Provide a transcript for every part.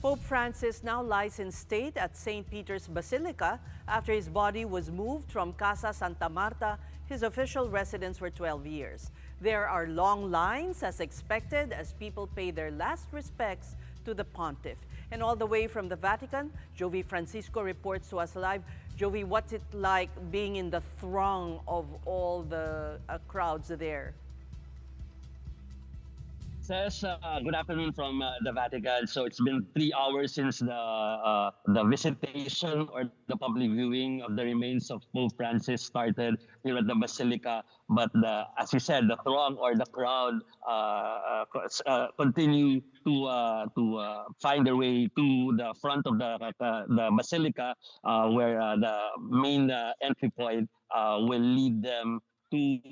Pope Francis now lies in state at St. Peter's Basilica after his body was moved from Casa Santa Marta, his official residence for 12 years. There are long lines as expected as people pay their last respects to the pontiff. And all the way from the Vatican, Jovi Francisco reports to us live. Jovi, what's it like being in the throng of all the crowds there? Says, good afternoon from the Vatican. So it's been 3 hours since the visitation or the public viewing of the remains of Pope Francis started here at the Basilica. But as you said, the throng or the crowd continue to find their way to the front of the Basilica, where the main entry point will lead them to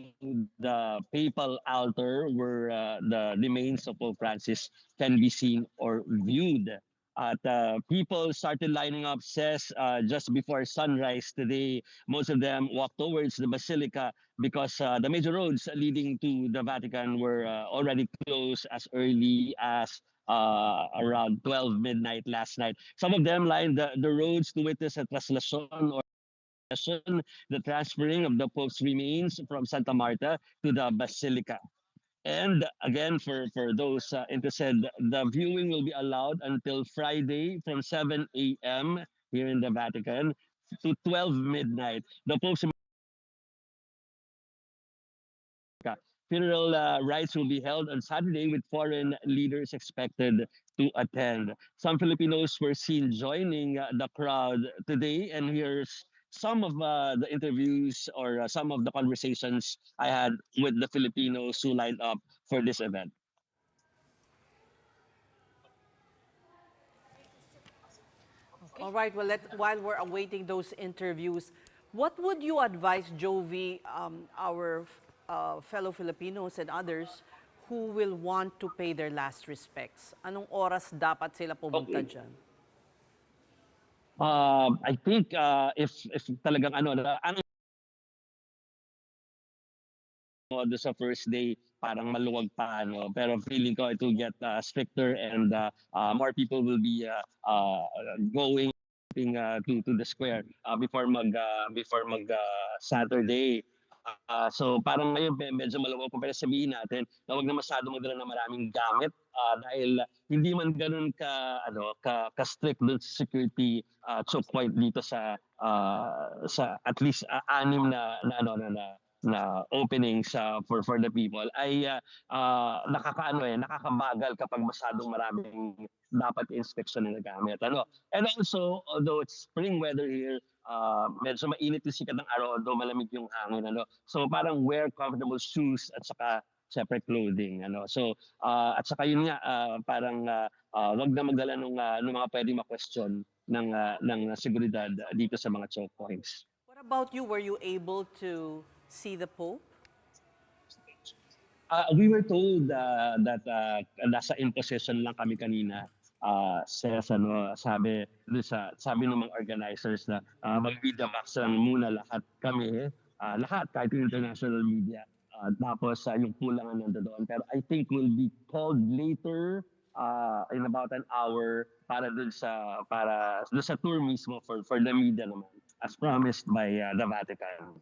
the papal altar where the remains of Pope Francis can be seen or viewed. At people started lining up, says just before sunrise today. Most of them walked towards the Basilica because the major roads leading to the Vatican were already closed as early as around 12 midnight last night. Some of them lined the roads to witness a translation or the transferring of the Pope's remains from Santa Marta to the Basilica. And again, for those interested, the viewing will be allowed until Friday from 7 a.m. here in the Vatican to 12 midnight. The Pope's funeral rites will be held on Saturday with foreign leaders expected to attend. Some Filipinos were seen joining the crowd today, and here's some of the interviews or some of the conversations I had with the Filipinos who lined up for this event. All right, well, while we're awaiting those interviews, what would you advise, Jovi, our fellow Filipinos and others who will want to pay their last respects? Anong oras dapat sila pumunta Okay. dyan? I think if talagang ang sa first day parang maluwag pa pero feeling ko it will get stricter and more people will be going to the square before mag Saturday. So parang ngayon medyo maluwag pero sabihin natin na wag na masyado magdala ng maraming gamit dahil hindi man ganoon ka strict dun sa security choke point dito sa at least anim na openings for the people ay nakakabagal kapag masyadong maraming dapat inspection na gamit and also although it's spring weather here medyo mainit yung sikat ng araw although malamig yung hangin so parang wear comfortable shoes at saka separate clothing so at saka yun nga parang wag na magdala ng mga pwedeng ma-question ng seguridad dito sa mga choke points. What about you? Were you able to see the Pope? We were told that nasa imposition lang kami kanina. Sabi ng mga organizers na mag-media box lang muna lahat kami, lahat kahit yung international media. Tapos yung kulangan nandoon. Pero I think we'll be called later in about an hour para dun sa tour mismo for the media naman as promised by the Vatican.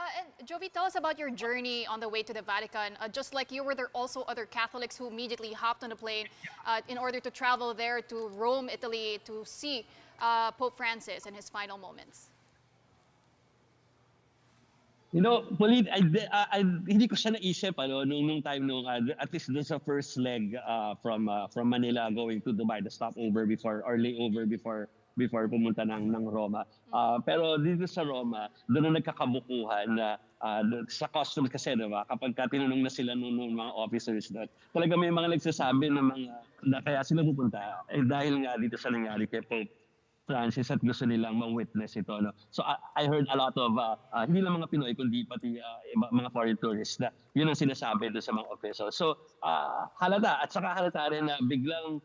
And Jovi, tell us about your journey on the way to the Vatican. Just like you, were there also other Catholics who immediately hopped on a plane in order to travel there to Rome, Italy, to see Pope Francis in his final moments? Pauline, hindi ko siya naisip nung time at least dun sa first leg from Manila going to Dubai, the stopover before or layover before pumunta ng Roma. Pero dito sa Roma, doon na nagkakabukuhan na sa customs kasi diba, kapag tinanong na sila nung mga officers doon, talaga may mga nagsasabi na kaya sila pupunta dahil nga dito sa nangyari kay Pope Francis at gusto nilang ma-witness ito. So I heard a lot of, hindi lang mga Pinoy, kundi pati mga foreign tourists na yun ang sinasabi doon sa mga officials. So halata, at saka halata rin na biglang,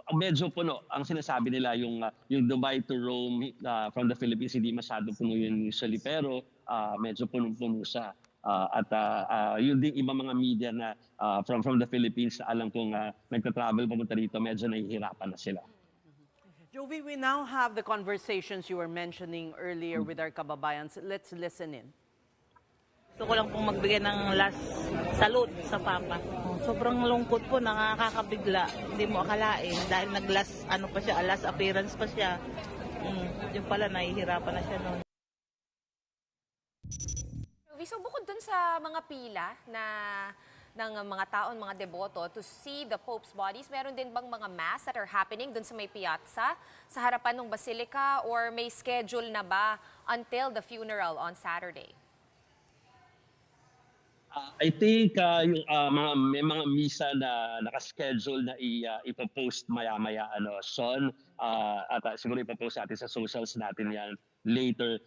medyo puno. Ang sinasabi nila yung Dubai to Rome from the Philippines, hindi masyado puno yun usually, pero medyo punong-puno siya. Yun din ibang mga media na from the Philippines na alam kong nagta-travel papunta dito, medyo nahihirapan na sila. Jovi, we now have the conversations you were mentioning earlier with our kababayans. Let's listen in. Gusto ko lang pong magbigay ng last salute sa Papa. Sobrang lungkot po, nakakabigla. Hindi mo akalain dahil nag-last, pa siya, last appearance pa siya. Yung pala, nahihirapan na siya noon. So bukod dun sa mga pila ng mga taon, mga deboto to see the Pope's bodies, meron din bang mga mass that are happening dun sa may piazza sa harapan ng Basilica, or may schedule na ba until the funeral on Saturday? I think may mga misa na naka-schedule na ipopost maya-maya, Sean, at siguro ipopost natin sa socials natin yan later.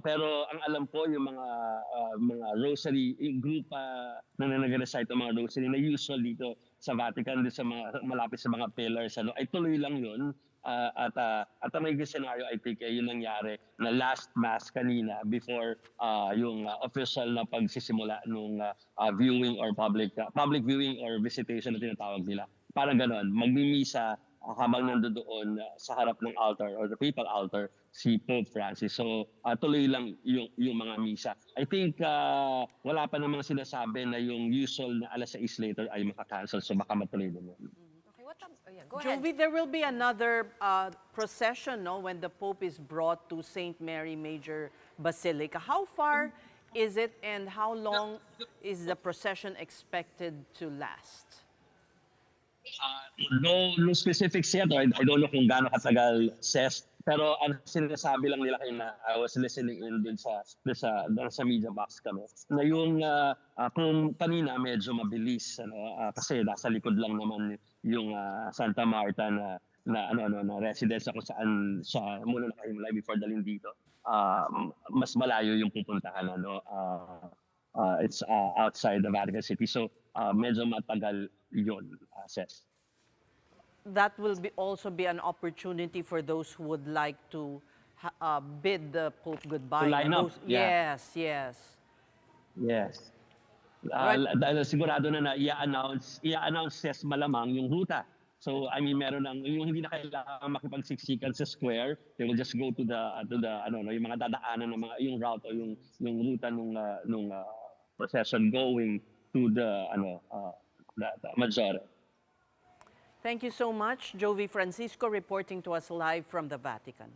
Pero ang alam ko yung mga rosary, yung group na nag-recite ng mga rosary na usual dito sa Vatican, sa mga malapit sa mga pillars, ay tuloy lang yun. At ang magiging scenario, I think, yun nangyari na last mass kanina before yung official na pagsisimula nung viewing or public viewing or visitation na tinatawag nila. Parang ganon, magmimisa habang nandoon sa harap ng altar or the papal altar si Pope Francis. So tuloy lang yung mga misa. I think wala pa namang sinasabi na yung usual na alas 6 later ay makakancel, so baka matuloy din yun. Go ahead. Jovi, there will be another procession, no, when the Pope is brought to St. Mary Major Basilica. How far is it, and how long is the procession expected to last? No specifics yet. I don't know kung gaano katagal, Ses. Pero ang sinasabi lang nila kayo na I was listening in din sa media box kami, na yung kung kanina medyo mabilis, kasi nasa likod lang naman yung Santa Marta na residence kung saan siya muna nakahimlay before daling dito. Mas malayo yung pupuntahan, it's outside the Vatican City, so medyo matagal yun, Ses. That will also be an opportunity for those who would like to bid the Pope goodbye. To line up, yeah. Yes. Dahil sigurado na i-announce Ses malamang yung ruta. So I mean, meron yung hindi na kailangan makipagsiksikan sa square. They will just go to the yung mga dadaanan ng mga yung route o yung ruta nung procession going to the Maggiore. Thank you so much, Jovi Francisco, reporting to us live from the Vatican.